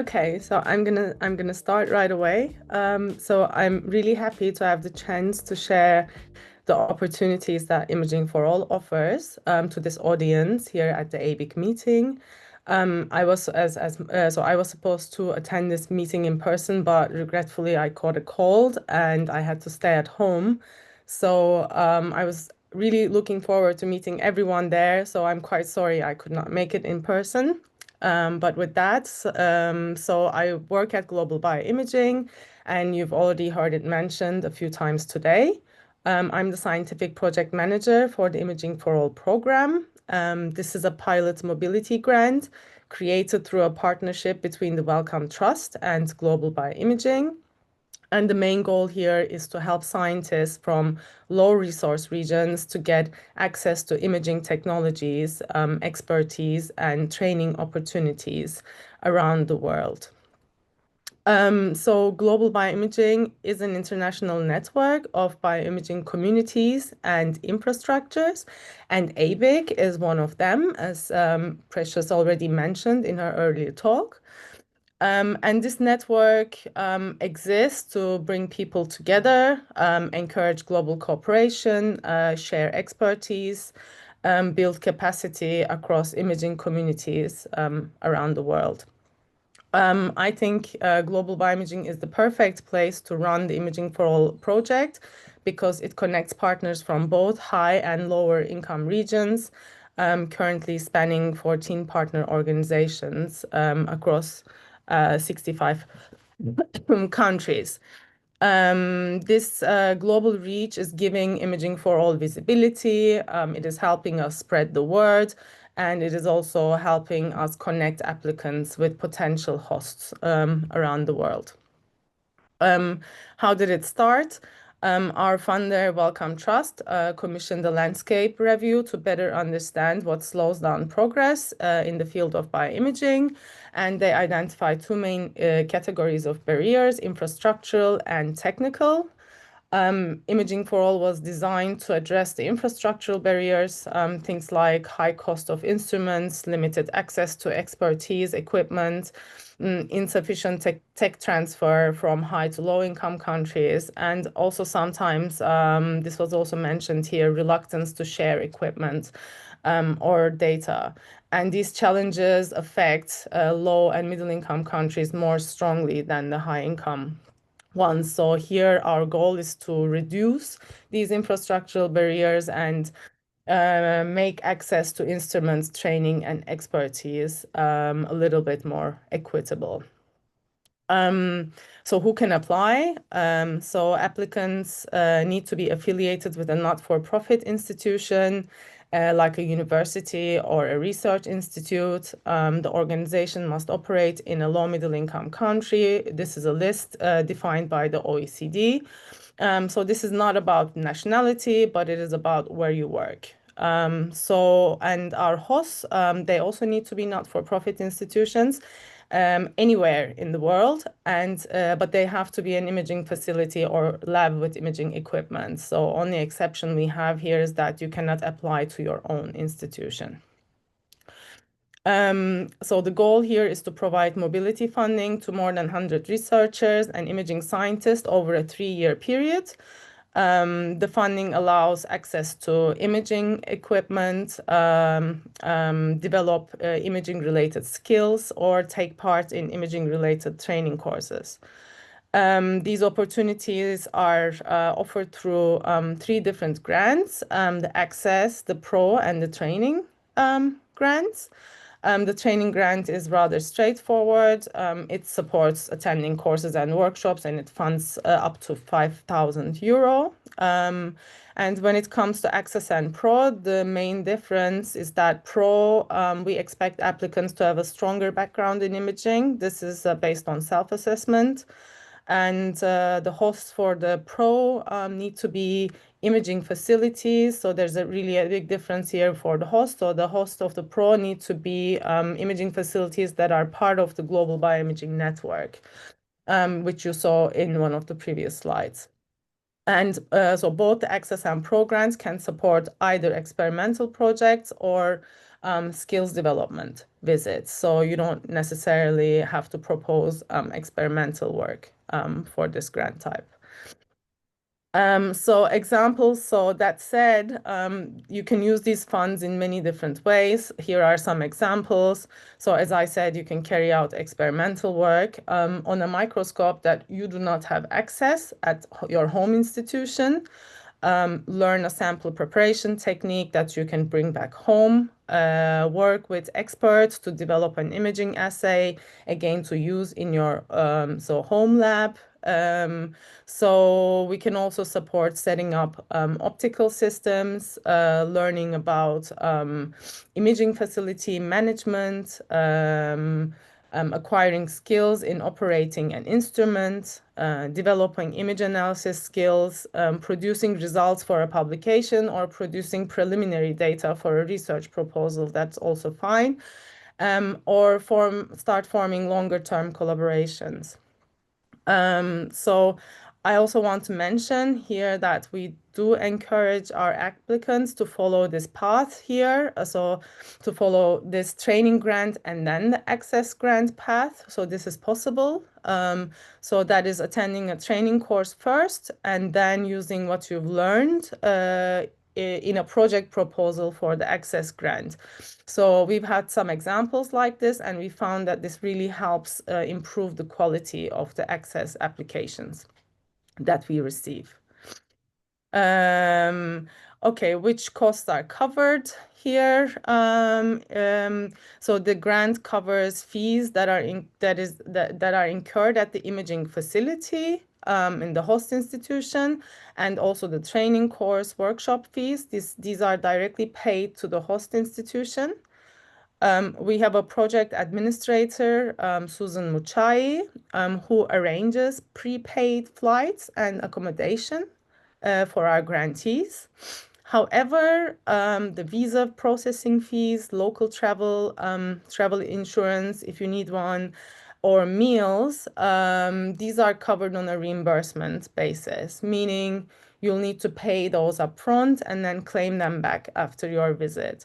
Okay, so I'm gonna start right away. So I'm really happy to have the chance to share the opportunities that Imaging for All offers to this audience here at the ABIC meeting. I was so I was supposed to attend this meeting in person, but regretfully I caught a cold and I had to stay at home. So I was really looking forward to meeting everyone there. So I'm quite sorry I could not make it in person. But with that, so I work at Global Bioimaging, and you've already heard it mentioned a few times today. I'm the scientific project manager for the Imaging for All program. This is a pilot mobility grant created through a partnership between the Wellcome Trust and Global Bioimaging. And the main goal here is to help scientists from low resource regions to get access to imaging technologies, expertise, and training opportunities around the world. So Global Bioimaging is an international network of bioimaging communities and infrastructures, and ABIC is one of them, as Precious already mentioned in her earlier talk. And this network exists to bring people together, encourage global cooperation, share expertise, build capacity across imaging communities around the world. I think Global Bioimaging is the perfect place to run the Imaging for All project because it connects partners from both high and lower income regions, currently spanning 14 partner organizations across 65 countries. This global reach is giving Imaging for All visibility. It is helping us spread the word, and it is also helping us connect applicants with potential hosts around the world. How did it start? Our funder, Wellcome Trust, commissioned a landscape review to better understand what slows down progress in the field of bioimaging. And they identified two main categories of barriers, infrastructural and technical. Imaging for All was designed to address the infrastructural barriers, things like high cost of instruments, limited access to expertise, equipment, insufficient tech transfer from high to low income countries, and also sometimes, this was also mentioned here, reluctance to share equipment or data. And these challenges affect low and middle income countries more strongly than the high income one. So here our goal is to reduce these infrastructural barriers and make access to instruments, training, and expertise a little bit more equitable. So who can apply? So applicants need to be affiliated with a not-for-profit institution, like a university or a research institute. The organization must operate in a low middle income country. This is a list defined by the OECD. So this is not about nationality, but it is about where you work. And our hosts, they also need to be not-for-profit institutions anywhere in the world, and but they have to be an imaging facility or lab with imaging equipment. So only exception we have here is that you cannot apply to your own institution. So the goal here is to provide mobility funding to more than 100 researchers and imaging scientists over a 3-year period. The funding allows access to imaging equipment, develop imaging-related skills, or take part in imaging-related training courses. These opportunities are offered through 3 different grants, the Access, the Pro, and the Training grants. The training grant is rather straightforward. It supports attending courses and workshops, and it funds up to €5,000. And when it comes to Access and Pro, the main difference is that Pro, we expect applicants to have a stronger background in imaging. This is based on self-assessment. And the hosts for the Pro need to be imaging facilities. So there's really a big difference here for the host. So the host of the Pro need to be imaging facilities that are part of the Global Bioimaging Network, which you saw in one of the previous slides. And so both the Access and Pro grants can support either experimental projects or skills development visits. So you don't necessarily have to propose experimental work for this grant type. So examples, so that said, you can use these funds in many different ways. Here are some examples. So as I said, you can carry out experimental work on a microscope that you do not have access at your home institution. Learn a sample preparation technique that you can bring back home, work with experts to develop an imaging assay, again, to use in your home lab. So we can also support setting up optical systems, learning about imaging facility management, acquiring skills in operating an instrument, developing image analysis skills, producing results for a publication, or producing preliminary data for a research proposal. That's also fine. Or start forming longer-term collaborations. So I also want to mention here that we do encourage our applicants to follow this path here. So to follow this training grant and then the access grant path. So this is possible. So that is attending a training course first and then using what you've learned in a project proposal for the access grant. So we've had some examples like this, and we found that this really helps improve the quality of the access applications that we receive. Okay, which costs are covered here? So the grant covers fees that are incurred at the imaging facility in the host institution, and also the training course workshop fees. These are directly paid to the host institution. We have a project administrator, Susan Muchai, who arranges prepaid flights and accommodation for our grantees. However, the visa processing fees, local travel, travel insurance if you need one, or meals, these are covered on a reimbursement basis, meaning you'll need to pay those upfront and then claim them back after your visit.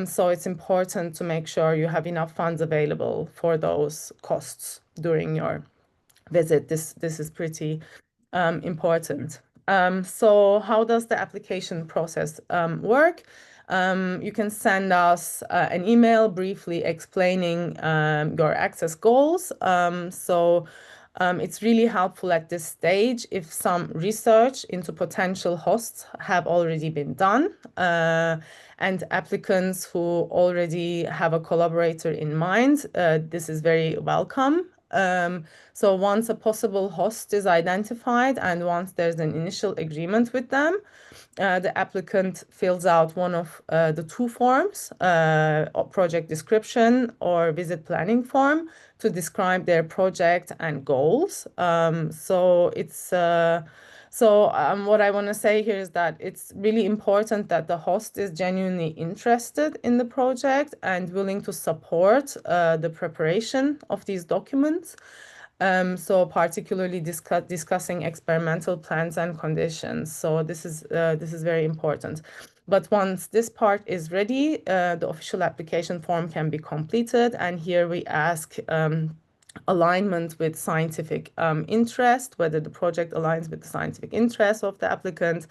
So it's important to make sure you have enough funds available for those costs during your visit. This is pretty important. So how does the application process work? You can send us an email briefly explaining your access goals. It's really helpful at this stage if some research into potential hosts have already been done, and applicants who already have a collaborator in mind, this is very welcome. So once a possible host is identified and once there's an initial agreement with them, the applicant fills out one of the two forms, project description or visit planning form, to describe their project and goals. What I want to say here is that it's really important that the host is genuinely interested in the project and willing to support the preparation of these documents. So particularly discussing experimental plans and conditions. So this is very important. But once this part is ready, the official application form can be completed. And here we ask alignment with scientific interest, whether the project aligns with the scientific interest of the applicant,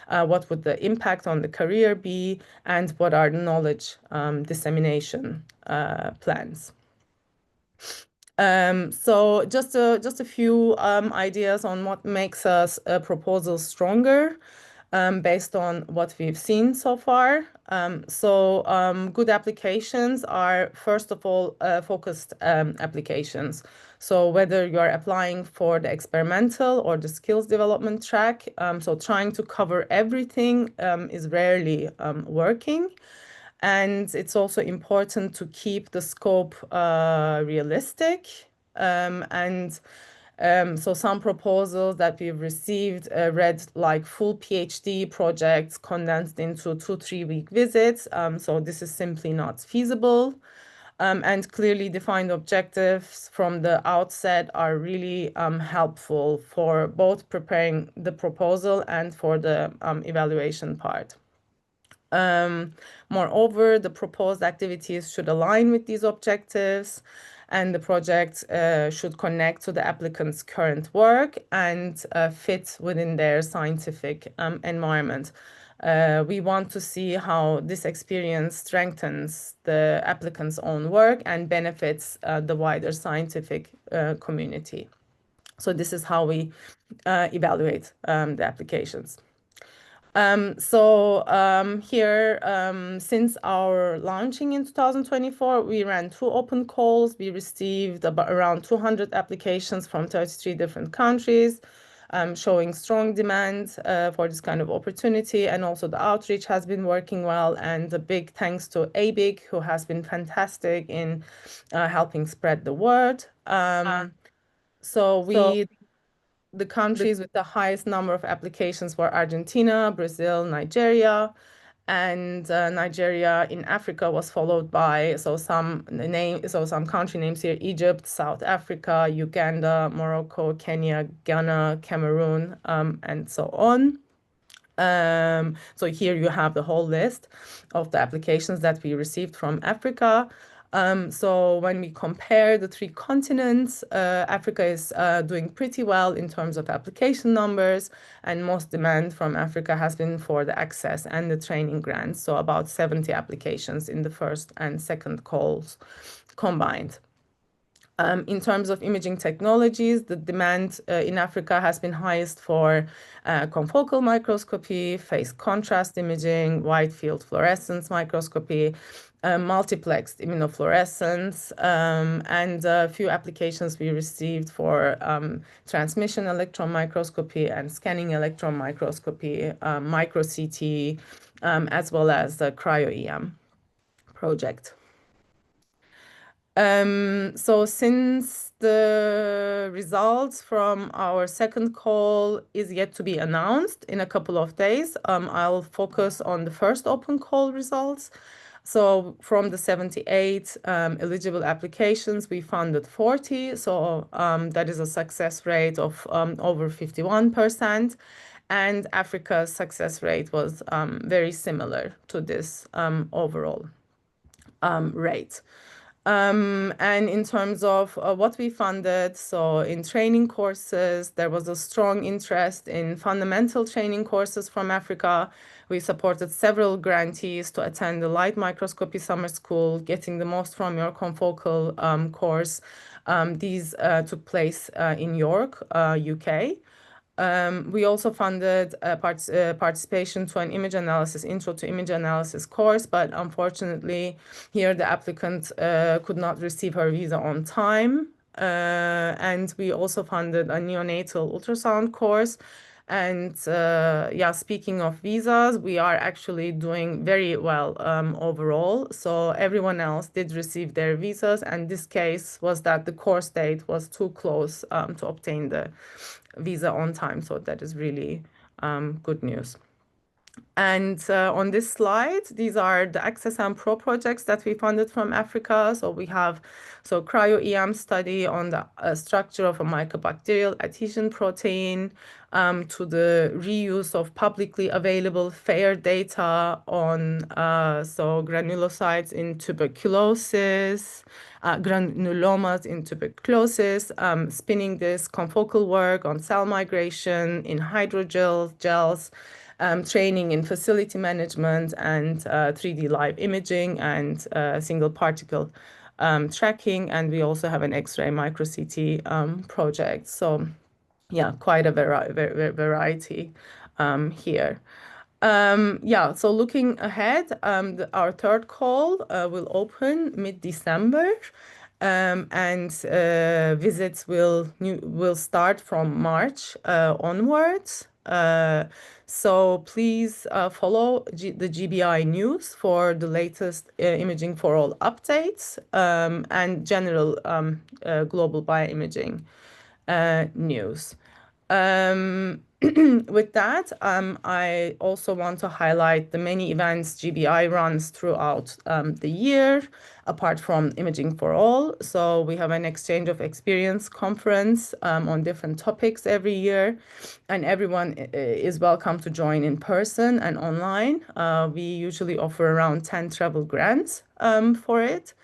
what would the impact on the career be, and what are the knowledge dissemination plans. So just a few ideas on what makes us a proposal stronger, based on what we've seen so far. Good applications are, first of all, focused applications. So whether you're applying for the experimental or the skills development track, so trying to cover everything is rarely working. And it's also important to keep the scope realistic. So some proposals that we've received read like full PhD projects condensed into 2-3 week visits. So this is simply not feasible. And clearly defined objectives from the outset are really helpful for both preparing the proposal and for the evaluation part. Um, Moreover, the proposed activities should align with these objectives, and the project should connect to the applicant's current work and fit within their scientific environment. We want to see how this experience strengthens the applicant's own work and benefits the wider scientific community. So this is how we evaluate the applications. Here, since our launching in 2024, we ran 2 open calls. We received about around 200 applications from 33 different countries, showing strong demand for this kind of opportunity. And also the outreach has been working well. And a big thanks to ABIC, who has been fantastic in helping spread the word. So So we The the countries with the highest number of applications were Argentina, Brazil, Nigeria, and Nigeria in Africa was followed by some country names here: Egypt, South Africa, Uganda, Morocco, Kenya, Ghana, Cameroon, and so on. So here you have the whole list of the applications that we received from Africa. So when we compare the 3 continents, Africa is doing pretty well in terms of application numbers, and most demand from Africa has been for the access and the training grants. So about 70 applications in the first and second calls combined. In terms of imaging technologies, the demand in Africa has been highest for confocal microscopy, phase contrast imaging, wide field fluorescence microscopy, multiplexed immunofluorescence, and a few applications we received for transmission electron microscopy and scanning electron microscopy, micro CT, as well as the cryo-EM project. So since the results from our second call is yet to be announced in a couple of days, I'll focus on the first open call results. So from the 78 eligible applications, we funded 40. So that is a success rate of over 51%. And Africa's success rate was very similar to this overall rate. And in terms of what we funded, so in training courses, there was a strong interest in fundamental training courses from Africa. We supported several grantees to attend the light microscopy summer school, getting the most from your confocal course. These took place in York, UK. We also funded participation to an image analysis, intro to image analysis course, but unfortunately, here the applicant could not receive her visa on time. And we also funded a neonatal ultrasound course. And yeah, speaking of visas, we are actually doing very well overall. So everyone else did receive their visas, and this case was that the course date was too close to obtain the visa on time. So that is really good news. And on this slide, these are the Access and Pro projects that we funded from Africa. So we have cryo-EM study on the structure of a mycobacterial adhesion protein, to the reuse of publicly available FAIR data on granulocytes in tuberculosis, granulomas in tuberculosis, spinning this confocal work on cell migration in hydrogel gels, training in facility management and 3D live imaging and single particle tracking. And we also have an X-ray micro CT project. So yeah, quite a variety here. Yeah, so looking ahead, our third call will open mid-December, and visits will start from March onwards. So please follow the GBI news for the latest imaging for all updates, and general global bioimaging news. With that, I also want to highlight the many events GBI runs throughout the year, apart from Imaging for All. So we have an exchange of experience conference on different topics every year, and everyone is welcome to join in person and online. We usually offer around 10 travel grants for it.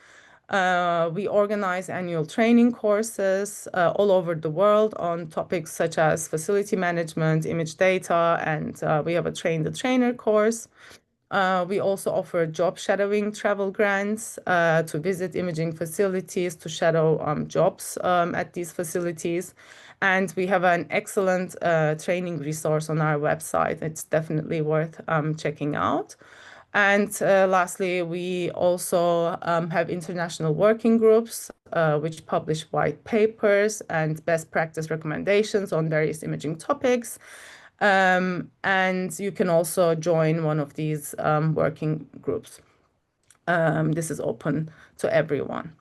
We organize annual training courses all over the world on topics such as facility management, image data, and we have a train the trainer course. We also offer job shadowing travel grants to visit imaging facilities to shadow jobs at these facilities. And we have an excellent training resource on our website. It's definitely worth checking out. And lastly, we also have international working groups which publish white papers and best practice recommendations on various imaging topics. And you can also join one of these working groups. This is open to everyone.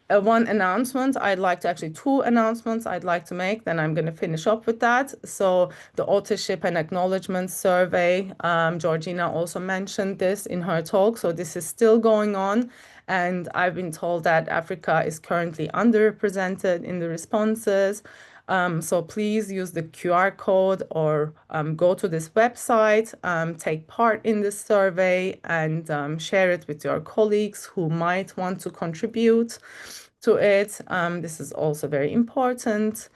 One announcement I'd like to actually two announcements I'd like to make, then I'm going to finish up with that. So the authorship and acknowledgement survey, Georgina also mentioned this in her talk. So this is still going on. And I've been told that Africa is currently underrepresented in the responses. So please use the QR code or go to this website, take part in this survey, and share it with your colleagues who might want to contribute to it. This is also very important.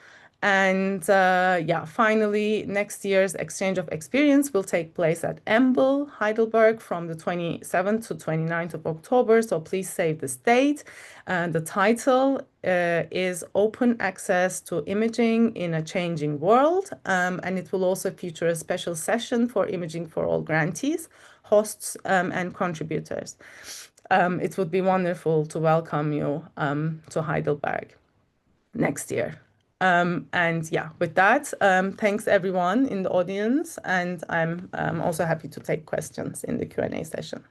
And yeah, finally, next year's exchange of experience will take place at EMBL, Heidelberg, from the 27th to 29th of October. So please save this date. The title is Open Access to Imaging in a Changing World. And it will also feature a special session for Imaging for All grantees, hosts, and contributors. It would be wonderful to welcome you to Heidelberg next year. And yeah, with that, thanks everyone in the audience, and I'm also happy to take questions in the Q&A session.